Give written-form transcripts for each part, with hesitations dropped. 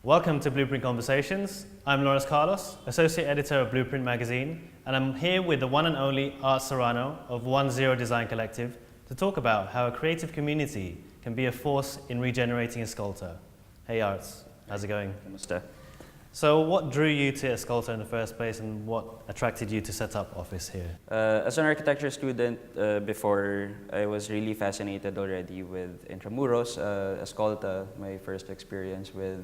Welcome to Blueprint Conversations. I'm Lawrence Carlos, Associate Editor of Blueprint Magazine, and I'm here with the one and only Art Serrano of 10 Design Collective to talk about how a creative community can be a force in regenerating Escolta. Hey Arts, how's it going? Kamusta? So what drew you to Escolta in the first place and what attracted you to set up office here? As an architecture student before, I was really fascinated already with Intramuros, Escolta. My first experience with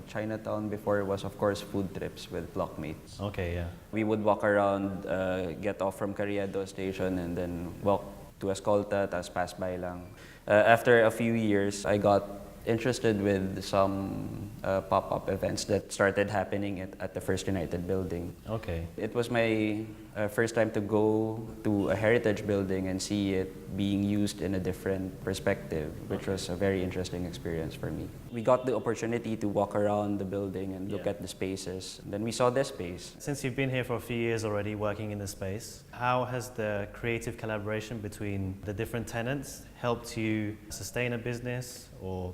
Chinatown before was, of course, food trips with blockmates. Okay, yeah. We would walk around, get off from Carriedo station and then walk to Escolta, tas pass by lang. After a few years, I got interested with some pop-up events that started happening at the First United building. Okay. It was my first time to go to a heritage building and see it being used in a different perspective, which was a very interesting experience for me. We got the opportunity to walk around the building and look at the spaces. Then we saw this space. Since you've been here for a few years already working in the space, how has the creative collaboration between the different tenants helped you sustain a business or,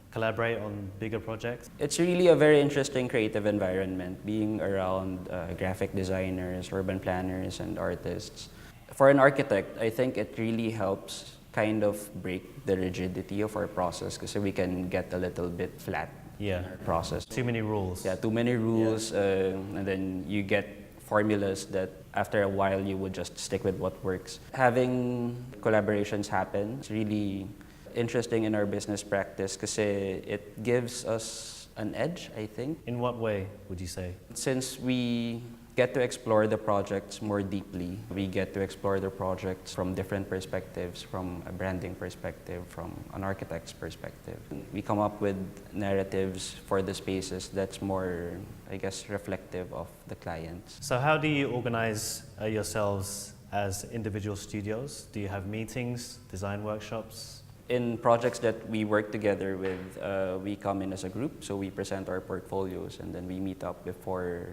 collaborate on bigger projects? It's really a very interesting creative environment, being around graphic designers, urban planners, and artists. For an architect, I think it really helps kind of break the rigidity of our process because we can get a little bit flat in our process. Too many rules. Yeah, too many rules, and then you get formulas that after a while you would just stick with what works. Having collaborations happen is really interesting in our business practice because it gives us an edge, I think. In what way would you say? Since we get to explore the projects more deeply, we get to explore the projects from different perspectives, from a branding perspective, from an architect's perspective. We come up with narratives for the spaces that's more, I guess, reflective of the clients. So how do you organize yourselves as individual studios? Do you have meetings, design workshops? In projects that we work together with, we come in as a group, so we present our portfolios and then we meet up before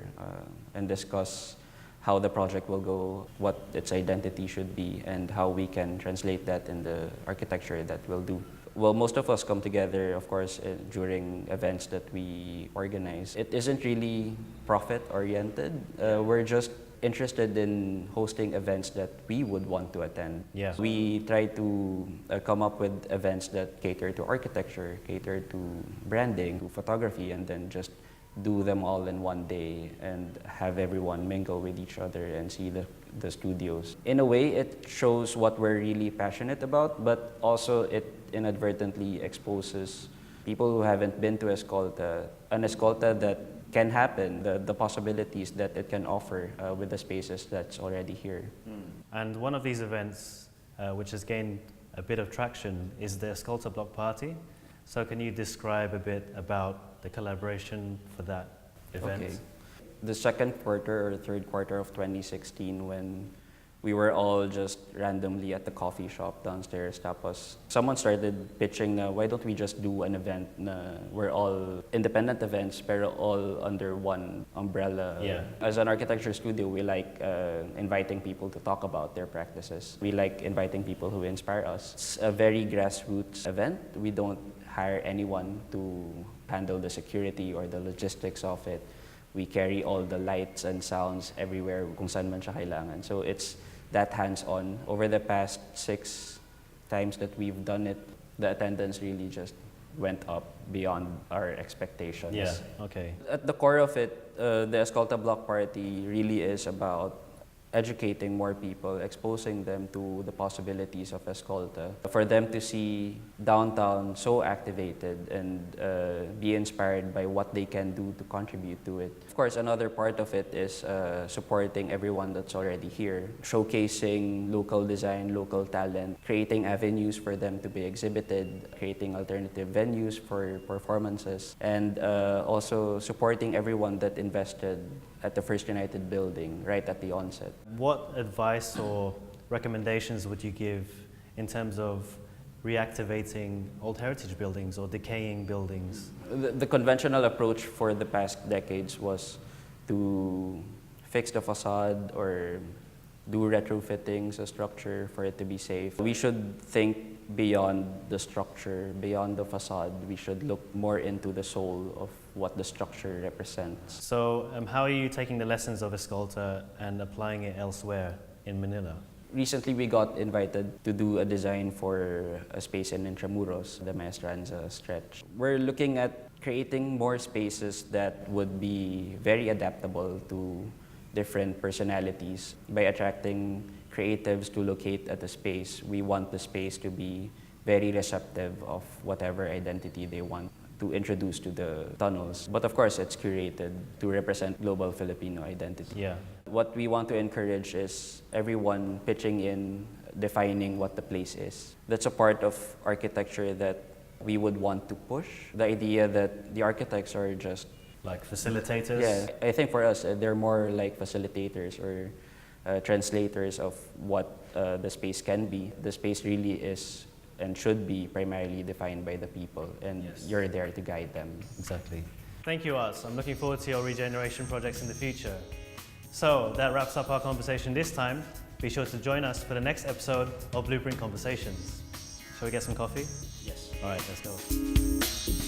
and discuss how the project will go, what its identity should be, and how we can translate that in the architecture that we'll do. Well, most of us come together, of course, during events that we organize. It isn't really profit-oriented. We're just interested in hosting events that we would want to attend. Yes. We try to come up with events that cater to architecture, cater to branding, to photography, and then just do them all in one day and have everyone mingle with each other and see the studios. In a way, it shows what we're really passionate about, but also it inadvertently exposes people who haven't been to Escolta, an Escolta that can happen, the possibilities that it can offer with the spaces that's already here. And one of these events, which has gained a bit of traction, is the Escolta Block Party. So can you describe a bit about the collaboration for that event? Okay. The second quarter or third quarter of 2016, when we were all just randomly at the coffee shop downstairs, tapos someone started pitching na why don't we just do an event na we're all independent events pero all under one umbrella. Yeah. As an architecture studio, we like inviting people to talk about their practices. We like inviting people who inspire us. It's a very grassroots event. We don't hire anyone to handle the security or the logistics of it. We carry all the lights and sounds everywhere kung saan man siya kailangan. So it's that hands-on. Over the past 6 times that we've done it, the attendance really just went up beyond our expectations. Yeah, okay. At the core of it, the Escolta Block Party really is about educating more people, exposing them to the possibilities of Escolta, for them to see downtown so activated and be inspired by what they can do to contribute to it. Of course, another part of it is supporting everyone that's already here, showcasing local design, local talent, creating avenues for them to be exhibited, creating alternative venues for performances, and also supporting everyone that invested at the First United building right at the onset. What advice or recommendations would you give in terms of reactivating old heritage buildings or decaying buildings? The conventional approach for the past decades was to fix the facade or do retrofittings a structure for it to be safe. We should think beyond the structure, beyond the facade. We should look more into the soul of what the structure represents. So how are you taking the lessons of Escolta and applying it elsewhere in Manila? Recently, we got invited to do a design for a space in Intramuros, the Maestranza stretch. We're looking at creating more spaces that would be very adaptable to different personalities. By attracting creatives to locate at a space, we want the space to be very receptive of whatever identity they want to introduce to the tunnels. But of course, it's curated to represent global Filipino identity. Yeah. What we want to encourage is everyone pitching in, defining what the place is. That's a part of architecture that we would want to push. The idea that the architects are just like facilitators? Yeah, I think for us, they're more like facilitators or translators of what the space can be. The space really is and should be primarily defined by the people, and Yes. you're there to guide them. Exactly. Thank you, Arts. I'm looking forward to your regeneration projects in the future. So that wraps up our conversation this time. Be sure to join us for the next episode of Blueprint Conversations. Shall we get some coffee? Yes. All right, let's go.